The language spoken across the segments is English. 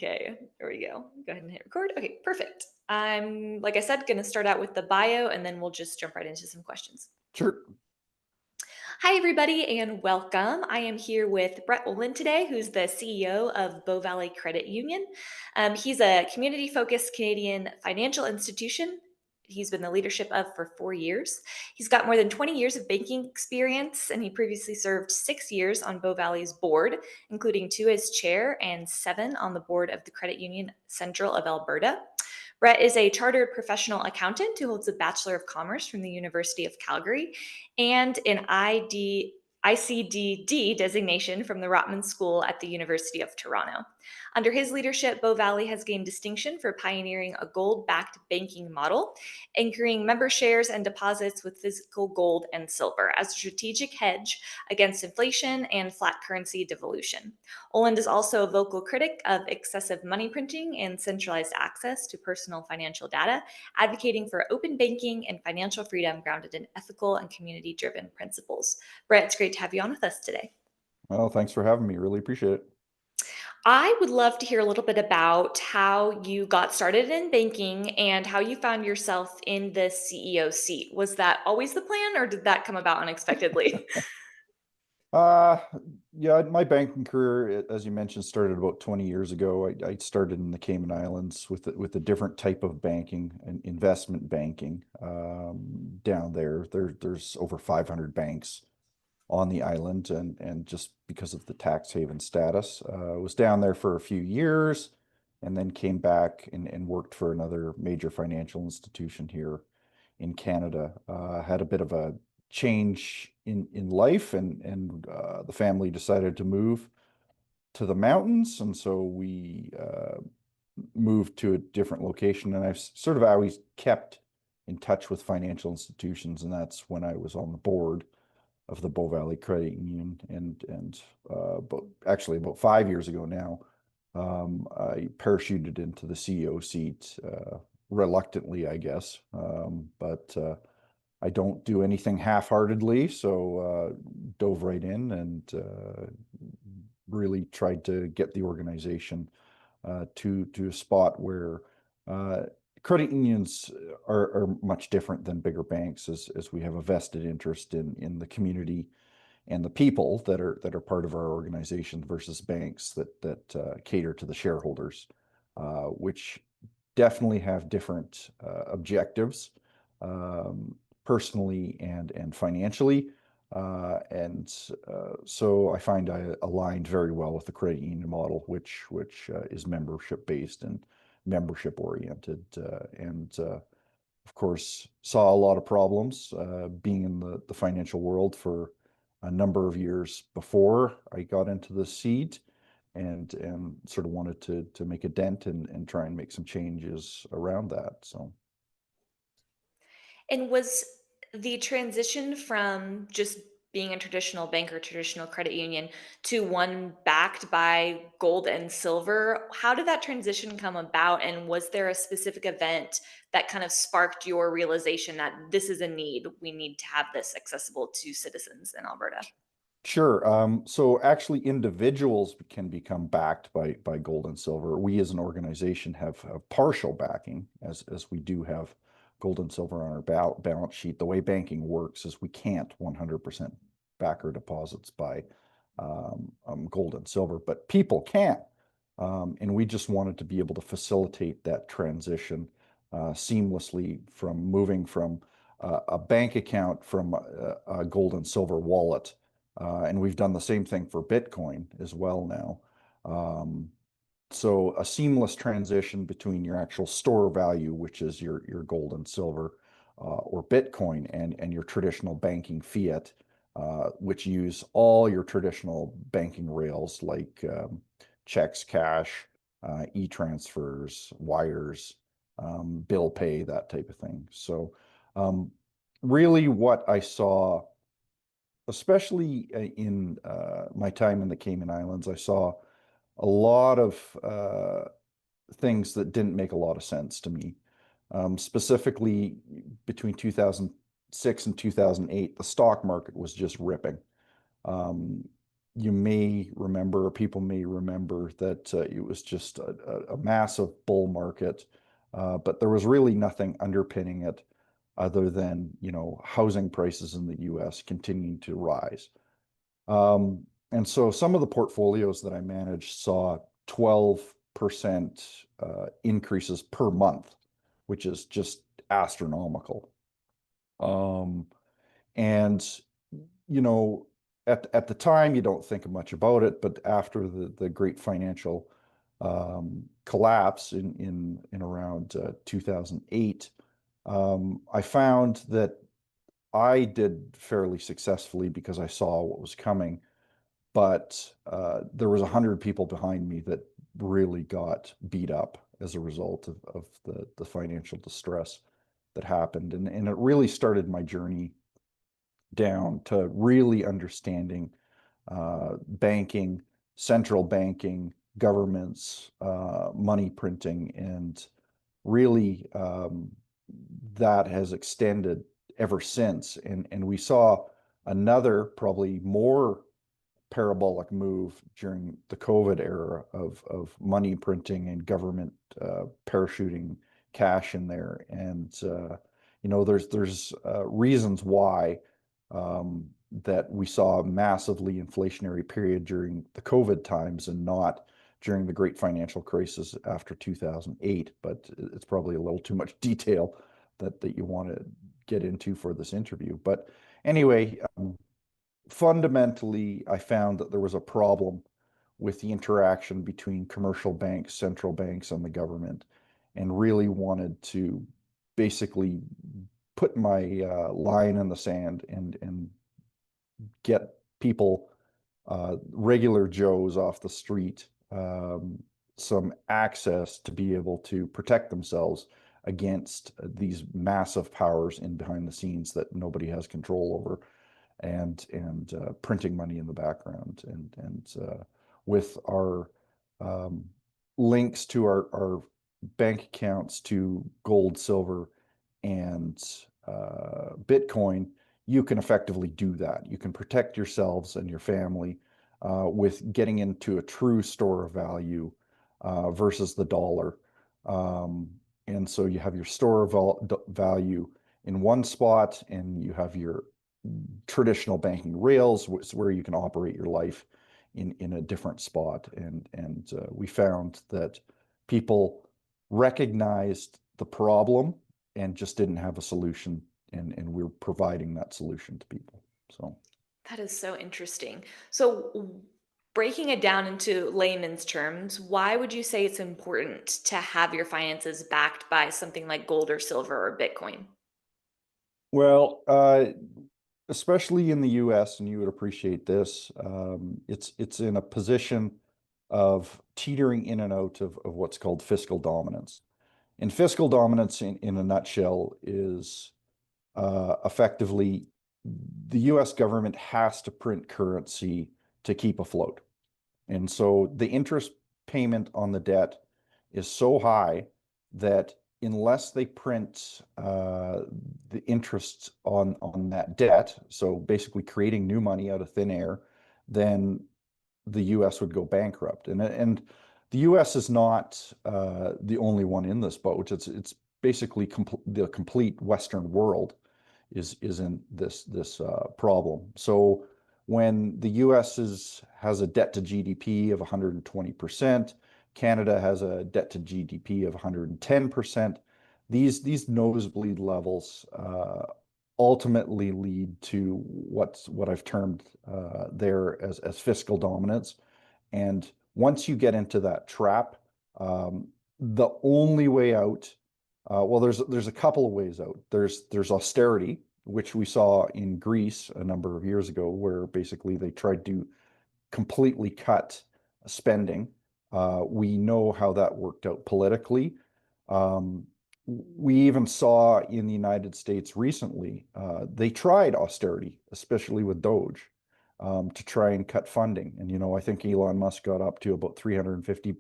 Okay, there we go. Go ahead and hit record. Okay, perfect. I'm, like I said, going to start out with the bio and then we'll just jump right into some questions. Sure. Hi, everybody, and welcome. I am here with Brett Oland today, who's the CEO of Bow Valley Credit Union. He's a community focused Canadian financial institution. He's been the leadership of for 4 years. He's got more than 20 years of banking experience, and he previously served 6 years on Bow Valley's board, including 2 as chair and 7 on the board of the Credit Union Central of Alberta. Brett is a chartered professional accountant who holds a Bachelor of Commerce from the University of Calgary and an ICDD designation from the Rotman School at the University of Toronto. Under his leadership, Bow Valley has gained distinction for pioneering a gold-backed banking model, anchoring member shares and deposits with physical gold and silver as a strategic hedge against inflation and flat currency devolution. Oland is also a vocal critic of excessive money printing and centralized access to personal financial data, advocating for open banking and financial freedom grounded in ethical and community driven principles. Brett, it's great to have you on with us today. Well, thanks for having me. Really appreciate it. I would love to hear a little bit about how you got started in banking and how you found yourself in the CEO seat. Was that always the plan or did that come about unexpectedly? Uh, yeah, my banking career, as you mentioned, started about 20 years ago. I started in the Cayman Islands with a different type of banking and investment banking. Down there's over 500 banks on the island, and just because of the tax haven status, was down there for a few years, and then came back and worked for another major financial institution here in Canada. Had a bit of a change in life, and the family decided to move to the mountains, and so we moved to a different location. And I've sort of always kept in touch with financial institutions, and that's when I was on the board of the Bow Valley Credit Union, but actually about 5 years ago now, I parachuted into the CEO seat, reluctantly, I guess. But I don't do anything half-heartedly, so dove right in and really tried to get the organization to a spot where uh, credit unions are much different than bigger banks, as we have a vested interest in the community and the people that are part of our organization versus banks that cater to the shareholders, which definitely have different objectives, um, personally and financially. So I find I aligned very well with the credit union model, which is membership based and membership oriented, and of course saw a lot of problems being in the financial world for a number of years before I got into the seat, and sort of wanted to make a dent and try and make some changes around that. So And was the transition from just being a traditional bank or traditional credit union to one backed by gold and silver, how did that transition come about? And was there a specific event that kind of sparked your realization that this is a need? We need to have this accessible to citizens in Alberta? sure. So actually, individuals can become backed by gold and silver. We as an organization have partial backing, as we do have gold and silver on our balance sheet. The way banking works is we can't 100% back our deposits by gold and silver, but people can. And we just wanted to be able to facilitate that transition seamlessly, from moving from a bank account from a gold and silver wallet. And we've done the same thing for Bitcoin as well now. So a seamless transition between your actual store value, which is your gold and silver, or Bitcoin, and your traditional banking fiat, which use all your traditional banking rails like checks, cash, e-transfers, wires, bill pay, that type of thing. So um, really what I saw, especially in my time in the Cayman Islands, I saw a lot of things that didn't make a lot of sense to me. Specifically, between 2006 and 2008, the stock market was just ripping. Um, you may remember, or people may remember, that it was just a massive bull market, but there was really nothing underpinning it other than, housing prices in the US continuing to rise. And so some of the portfolios that I managed saw 12% increases per month, which is just astronomical. Um, and you know, at the time, you don't think much about it, but after the great financial collapse in around 2008, I found that I did fairly successfully because I saw what was coming, but there was 100 people behind me that really got beat up as a result of the financial distress that happened. And it really started my journey down to really understanding banking, central banking, governments, money printing, and really that has extended ever since. And we saw another, probably more parabolic move during the COVID era of money printing and government parachuting cash in there. And there's reasons why that we saw a massively inflationary period during the COVID times and not during the great financial crisis after 2008. But it's probably a little too much detail that you want to get into for this interview. But anyway, fundamentally, I found that there was a problem with the interaction between commercial banks, central banks, and the government, and really wanted to basically put my line in the sand and get people, regular Joes off the street, some access to be able to protect themselves against these massive powers in behind the scenes that nobody has control over, and printing money in the background, and with our um, links to our bank accounts to gold, silver, and Bitcoin, you can effectively do that. You can protect yourselves and your family with getting into a true store of value versus the dollar. Um, and so you have your store of value in one spot, and you have your traditional banking rails where you can operate your life in a different spot. And we found that people recognized the problem and just didn't have a solution, and we're providing that solution to people. So That is so interesting. So, breaking it down into layman's terms, why would you say it's important to have your finances backed by something like gold or silver or Bitcoin? well, especially in the US, and you would appreciate this, it's in a position of teetering in and out of what's called fiscal dominance. And fiscal dominance, in a nutshell, is effectively the US government has to print currency to keep afloat. And so the interest payment on the debt is so high that unless they print the interest on that debt, so basically creating new money out of thin air, then the US would go bankrupt. And the US is not the only one in this boat. It's basically the complete Western world is in this problem. So when the US has a debt to GDP of 120%, Canada has a debt to GDP of 110%. These nosebleed levels ultimately lead to what I've termed there as fiscal dominance. And once you get into that trap, the only way out, well, there's a couple of ways out. There's austerity, which we saw in Greece a number of years ago, where basically they tried to completely cut spending. We know how that worked out politically. Um, we even saw in the United States recently, they tried austerity, especially with Doge, to try and cut funding. And, I think Elon Musk got up to about $350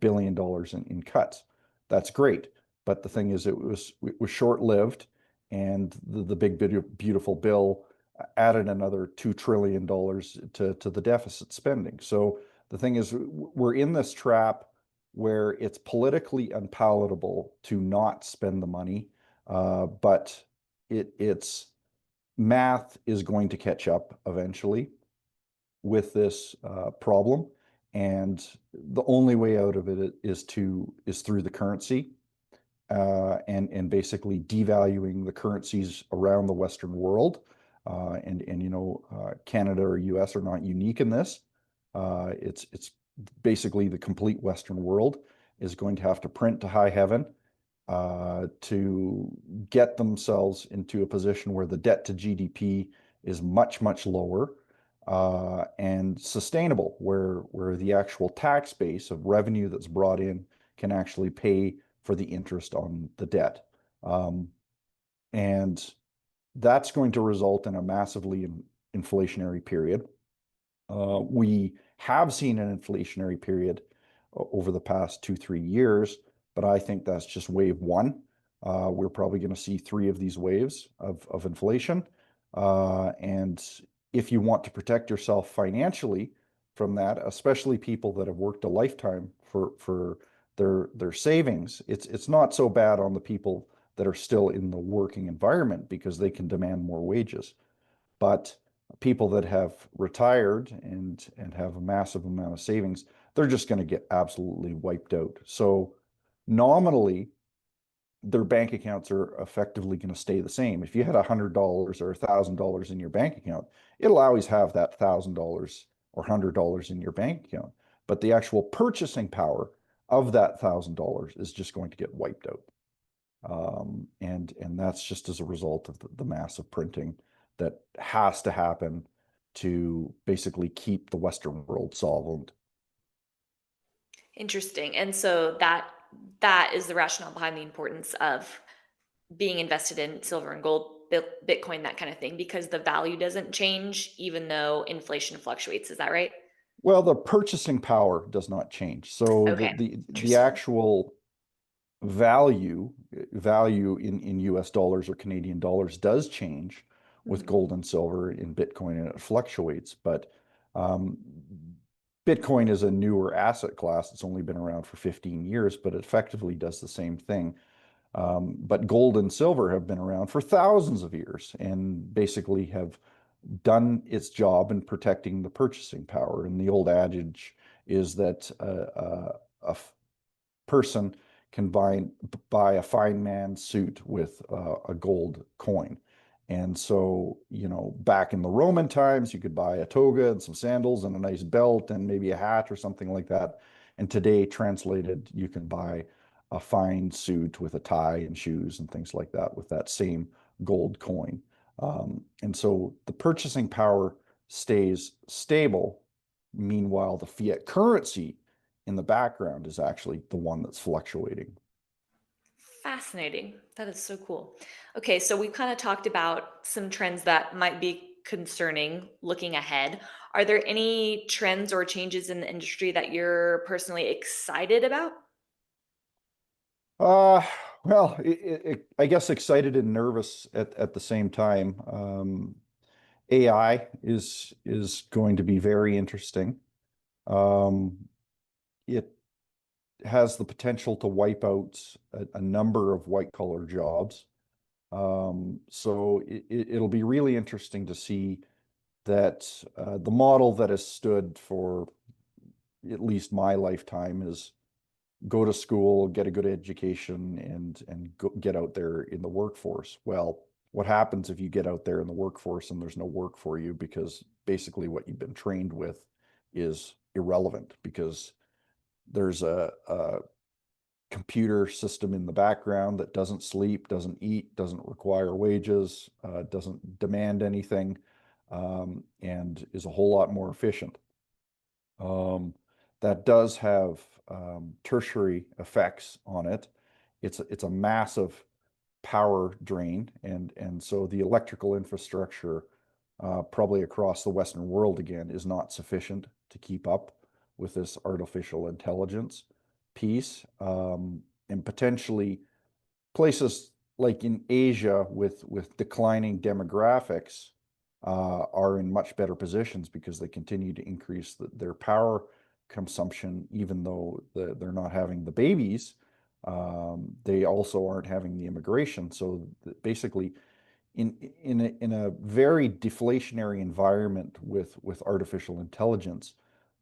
billion in cuts. That's great. But the thing is, it was short-lived, and the big beautiful bill added another $2 trillion to the deficit spending. So the thing is, we're in this trap where it's politically unpalatable to not spend the money, but it's math is going to catch up eventually with this problem, and the only way out of it is through the currency, and basically devaluing the currencies around the Western world. And Canada or US are not unique in this. It's basically the complete Western world is going to have to print to high heaven to get themselves into a position where the debt to GDP is much, much lower, and sustainable, where the actual tax base of revenue that's brought in can actually pay for the interest on the debt. Um, and that's going to result in a massively inflationary period. We have seen an inflationary period over the past 2, 3 years, but I think that's just wave one. We're probably going to see three of these waves of inflation. And if you want to protect yourself financially from that, especially people that have worked a lifetime for their savings, it's not so bad on the people that are still in the working environment because they can demand more wages. But people that have retired and have a massive amount of savings, they're just going to get absolutely wiped out. So nominally, their bank accounts are effectively going to stay the same. If you had $100 or $1,000 in your bank account, it'll always have that $1,000 or $100 in your bank account. But the actual purchasing power of that $1,000 is just going to get wiped out. And that's just as a result of the massive printing that has to happen to basically keep the Western world solvent. Interesting. And so that is the rationale behind the importance of being invested in silver and gold, Bitcoin, that kind of thing, because the value doesn't change even though inflation fluctuates. Is that right? Well, the purchasing power does not change. So Okay. the Interesting. actual value in US dollars or Canadian dollars does change with Mhm. gold and silver in Bitcoin, and it fluctuates. But um, Bitcoin is a newer asset class. It's only been around for 15 years, but it effectively does the same thing. But gold and silver have been around for thousands of years and basically have done its job in protecting the purchasing power. And the old adage is that a person can buy a fine man's suit with a gold coin. And so, back in the Roman times, you could buy a toga and some sandals and a nice belt and maybe a hat or something like that. And today, translated, you can buy a fine suit with a tie and shoes and things like that with that same gold coin. And so the purchasing power stays stable. Meanwhile, the fiat currency in the background is actually the one that's fluctuating. Fascinating. That is so cool. Okay, so we've kind of talked about some trends that might be concerning looking ahead. Are there any trends or changes in the industry that you're personally excited about? Uh, well, I guess excited and nervous at the same time. AI is going to be very interesting. Um, it has the potential to wipe out a number of white collar jobs. So it'll be really interesting to see that the model that has stood for at least my lifetime is go to school, get a good education, and get out there in the workforce. Well, what happens if you get out there in the workforce and there's no work for you because basically what you've been trained with is irrelevant because there's a computer system in the background that doesn't sleep, doesn't eat, doesn't require wages, doesn't demand anything, and is a whole lot more efficient. Um, that does have tertiary effects on it. It's a massive power drain, and so the electrical infrastructure probably across the Western world again is not sufficient to keep up with this artificial intelligence piece, and potentially places like in Asia with declining demographics, are in much better positions because they continue to increase their power consumption, even though they're not having the babies. They also aren't having the immigration. So basically, in a very deflationary environment with artificial intelligence,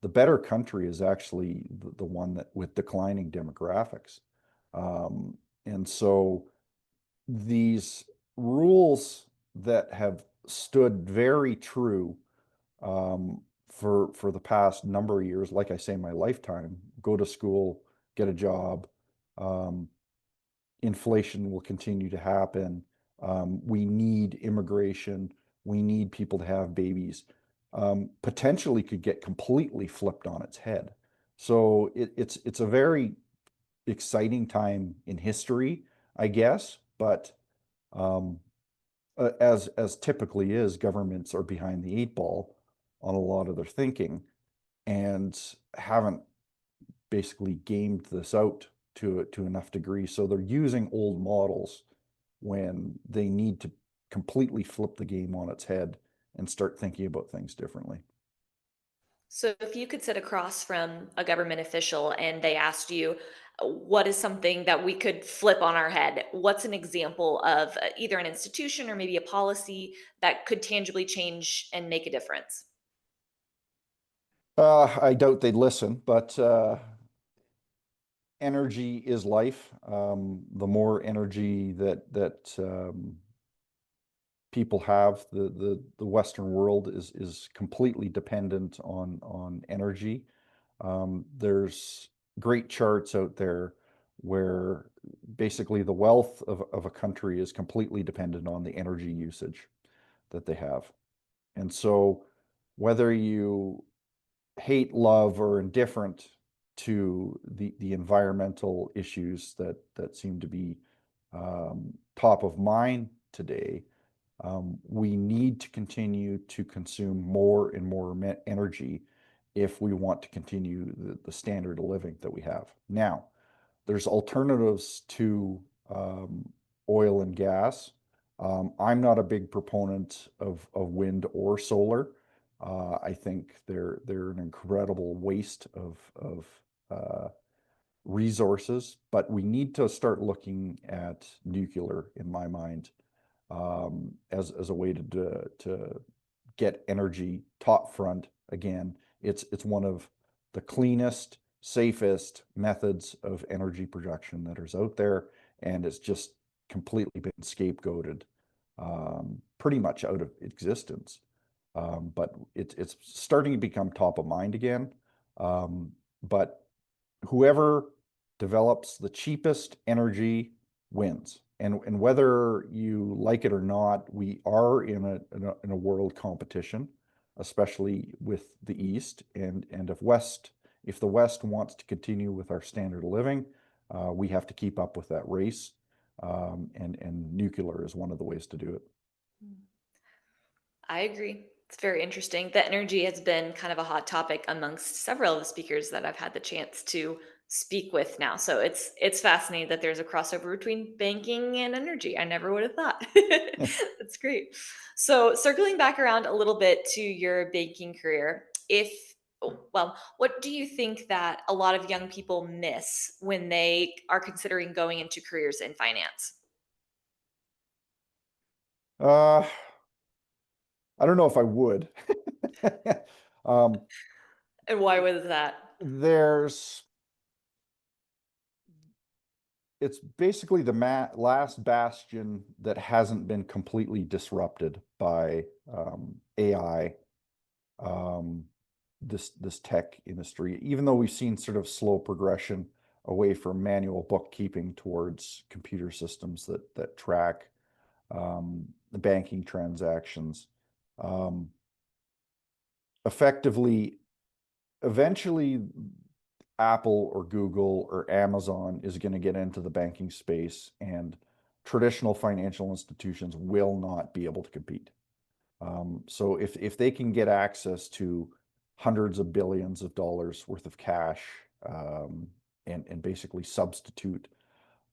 the better country is actually the one that with declining demographics. And so these rules that have stood very true for the past number of years, like I say, my lifetime, go to school, get a job, um, inflation will continue to happen. We need immigration. We need people to have babies. Potentially could get completely flipped on its head. So it's a very exciting time in history, I guess. But um, as typically is, governments are behind the eight ball on a lot of their thinking and haven't basically gamed this out to enough degree. So they're using old models when they need to completely flip the game on its head and start thinking about things differently. So, if you could sit across from a government official and they asked you, what is something that we could flip on our head? What's an example of either an institution or maybe a policy that could tangibly change and make a difference? I doubt they'd listen, but energy is life. The more energy that people have, the Western world is completely dependent on energy. There's great charts out there where basically the wealth of a country is completely dependent on the energy usage that they have. And so whether you hate, love, or indifferent to the environmental issues that seem to be top of mind today, we need to continue to consume more and more energy if we want to continue the standard of living that we have. Now, there's alternatives to oil and gas. I'm not a big proponent of wind or solar. I think they're an incredible waste of uh, resources, but we need to start looking at nuclear, in my mind, as a way to get energy top front again. It's one of the cleanest, safest methods of energy production that is out there, and it's just completely been scapegoated, pretty much out of existence. But it's starting to become top of mind again. But whoever develops the cheapest energy wins. And whether you like it or not, we are in a world competition, especially with the East. And if the West wants to continue with our standard of living, we have to keep up with that race. And nuclear is one of the ways to do it. I agree. It's very interesting. The energy has been kind of a hot topic amongst several of the speakers that I've had the chance to speak with now. So it's fascinating that there's a crossover between banking and energy. I never would have thought. That's great. So circling back around a little bit to your banking career, what do you think that a lot of young people miss when they are considering going into careers in finance? Uh, I don't know if I would. Um, And why was that? there's it's basically the last bastion that hasn't been completely disrupted by AI, um, this tech industry. Even though we've seen sort of slow progression away from manual bookkeeping towards computer systems that track the banking transactions, um, effectively, eventually Apple or Google or Amazon is going to get into the banking space, and traditional financial institutions will not be able to compete. So if they can get access to hundreds of billions of dollars worth of cash, and basically substitute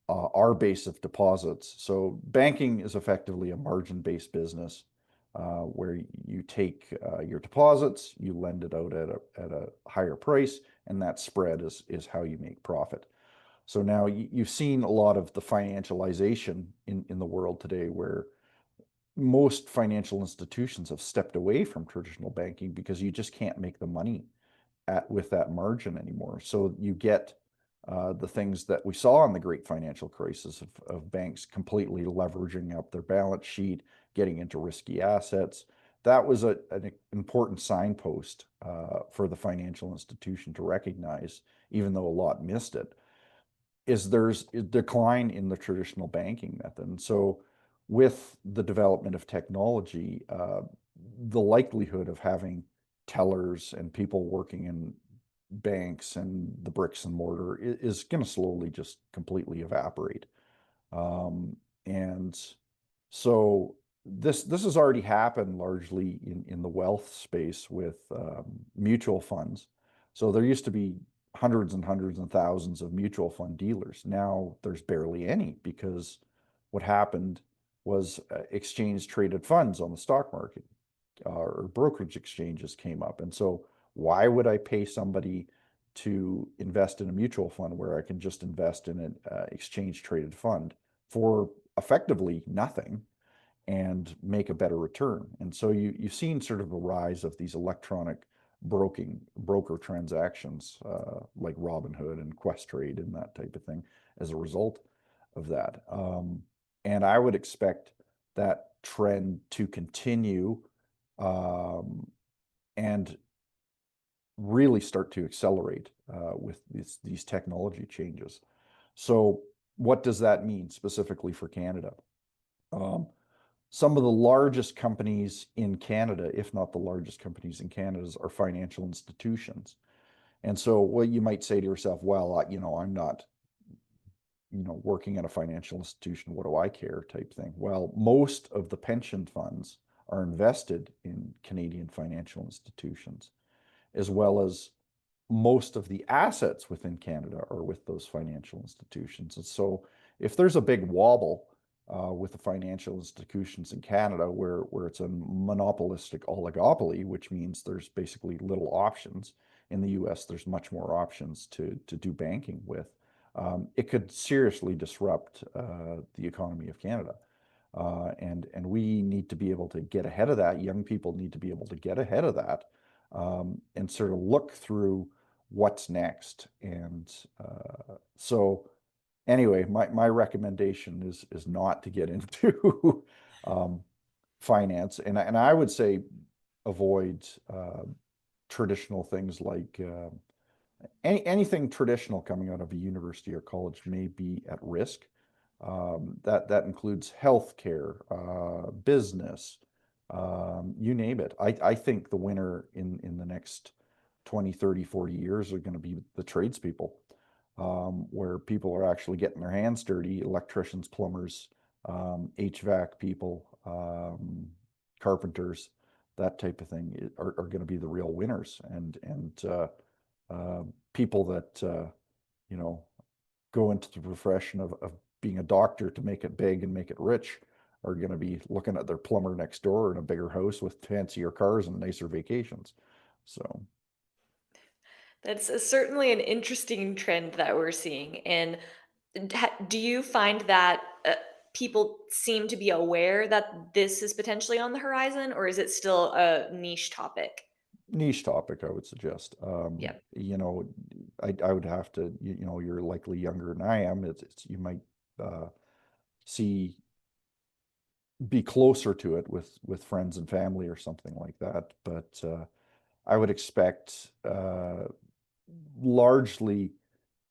our base of deposits. So banking is effectively a margin-based business. where you take your deposits, you lend it out at a higher price, and that spread is how you make profit. So now you've seen a lot of the financialization in the world today, where most financial institutions have stepped away from traditional banking because you just can't make the money with that margin anymore. So you get the things that we saw in the great financial crisis of banks completely leveraging up their balance sheet, getting into risky assets. That was an important signpost for the financial institution to recognize, even though a lot missed it, is there's a decline in the traditional banking method. And so with the development of technology, the likelihood of having tellers and people working in banks and the bricks and mortar is going to slowly just completely evaporate. And so this has already happened largely in the wealth space with mutual funds. So there used to be hundreds and thousands of mutual fund dealers. Now there's barely any, because what happened was exchange traded funds on the stock market or brokerage exchanges came up. And so why would I pay somebody to invest in a mutual fund where I can just invest in an exchange traded fund for effectively nothing and make a better return? And so you've seen sort of a rise of these electronic broker transactions like Robinhood and Questrade and that type of thing as a result of that. And I would expect that trend to continue and really start to accelerate with these technology changes. So what does that mean specifically for Canada? Um, some of the largest companies in Canada, if not the largest companies in Canada, are financial institutions. And so what you might say to yourself, well, I'm not, working at a financial institution. What do I care type thing? Well, most of the pension funds are invested in Canadian financial institutions, as well as most of the assets within Canada are with those financial institutions. And so if there's a big wobble with the financial institutions in Canada where it's a monopolistic oligopoly, which means there's basically little options. In the US, there's much more options to do banking with. It could seriously disrupt the economy of Canada. And we need to be able to get ahead of that. Young people need to be able to get ahead of that and sort of look through what's next. And so anyway, my recommendation is not to get into finance. And I would say avoid traditional things like anything traditional coming out of a university or college may be at risk. That includes healthcare, business, you name it. I think the winner in the next 20, 30, 40 years are going to be the tradespeople, where people are actually getting their hands dirty, electricians, plumbers, HVAC people, carpenters, that type of thing are going to be the real winners. And people that, you know, go into the profession of being a doctor to make it big and make it rich are going to be looking at their plumber next door in a bigger house with fancier cars and nicer vacations. So That's certainly an interesting trend that we're seeing. And do you find that people seem to be aware that this is potentially on the horizon, or is it still a niche topic? niche topic, I would suggest. Yeah. I would have to, you're likely younger than I am. You might uh, see be closer to it with friends and family or something like that. But I would expect largely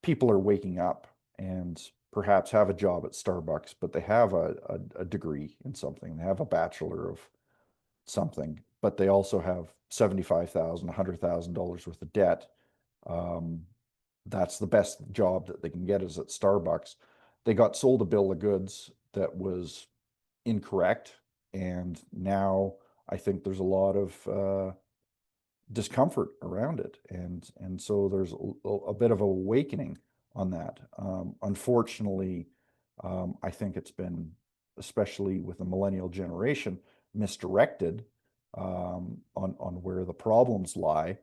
people are waking up and perhaps have a job at Starbucks, but they have a degree in something. They have a bachelor of something, but they also have $75,000, $100,000 worth of debt. Um, that's the best job that they can get is at Starbucks. They got sold a bill of goods that was incorrect, and now I think there's a lot of discomfort around it, and so there's a bit of awakening on that. Unfortunately, I think it's been, especially with the millennial generation, misdirected on where the problems lie,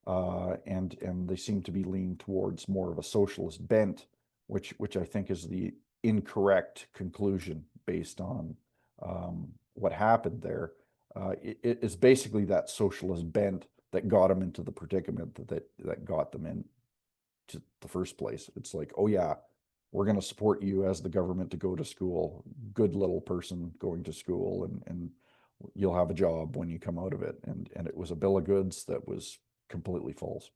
and they seem to be leaning towards more of a socialist bent, which I think is the incorrect conclusion based on what happened there. It is basically that socialist bent that got them into the predicament that got them in to the first place. It's like, oh yeah, we're going to support you as the government to go to school. Good little person going to school, and you'll have a job when you come out of it. And it was a bill of goods that was completely false.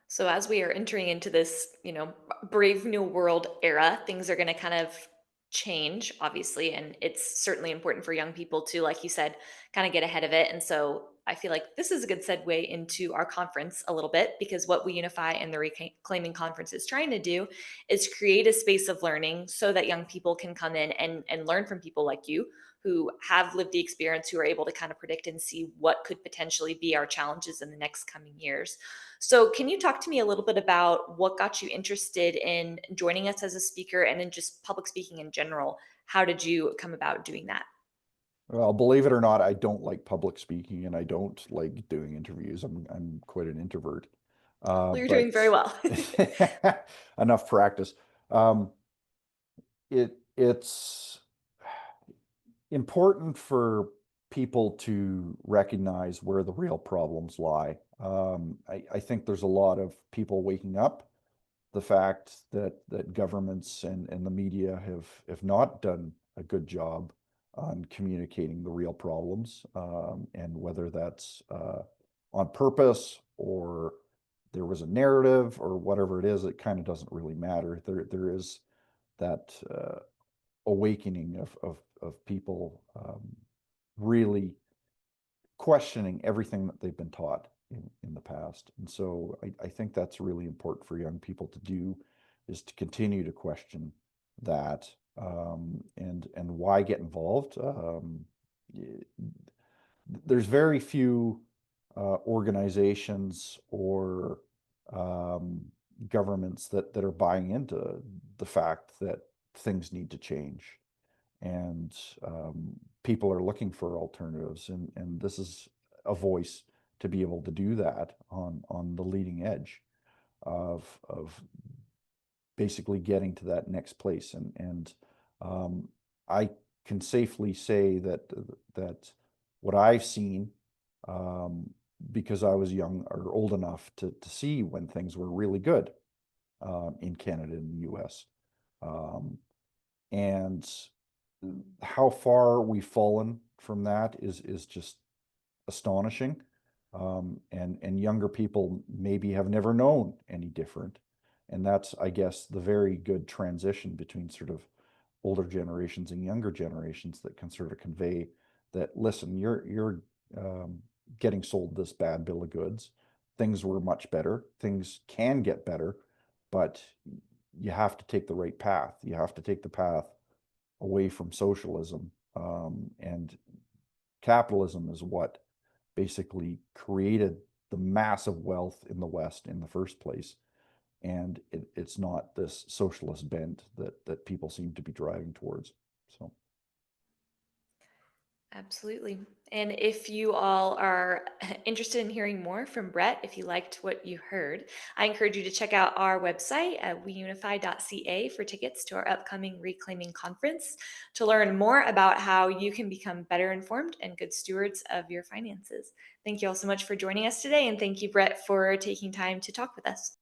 So as we are entering into this, brave new world era, things are going to kind of change, obviously, and it's certainly important for young people to, like you said, kind of get ahead of it. And so I feel like this is a good segue into our conference a little bit, because what We Unify and the Reclaiming Conference is trying to do is create a space of learning so that young people can come in and learn from people like you who have lived the experience, who are able to kind of predict and see what could potentially be our challenges in the next coming years. So, can you talk to me a little bit about what got you interested in joining us as a speaker and in just public speaking in general? How did you come about doing that? Well, believe it or not, I don't like public speaking and I don't like doing interviews. I'm quite an introvert. Well, you're doing But very well. enough practice. Um, it's important for people to recognize where the real problems lie. I think there's a lot of people waking up the fact that governments and the media have not done a good job on communicating the real problems, and whether that's on purpose or there was a narrative or whatever it is, it kind of doesn't really matter. There is that awakening of people really questioning everything that they've been taught in the past. And so I think that's really important for young people to do, is to continue to question that, and why get involved. There's very few organizations or um, governments that are buying into the fact that things need to change, and people are looking for alternatives, and this is a voice to be able to do that on the leading edge of basically getting to that next place. And I can safely say that what I've seen, um, because I was young or old enough to see when things were really good in Canada and the US. Um, and how far we've fallen from that is just astonishing. And younger people maybe have never known any different. And that's, I guess, the very good transition between sort of older generations and younger generations that can sort of convey that, listen, you're getting sold this bad bill of goods. Things were much better. Things can get better, but you have to take the right path. You have to take the path away from socialism. And capitalism is what basically created the massive wealth in the West in the first place. And it's not this socialist bent that people seem to be driving towards. So, Absolutely. And if you all are interested in hearing more from Brett, if you liked what you heard, I encourage you to check out our website at weunify.ca for tickets to our upcoming Reclaiming Conference to learn more about how you can become better informed and good stewards of your finances. Thank you all so much for joining us today. And thank you, Brett, for taking time to talk with us.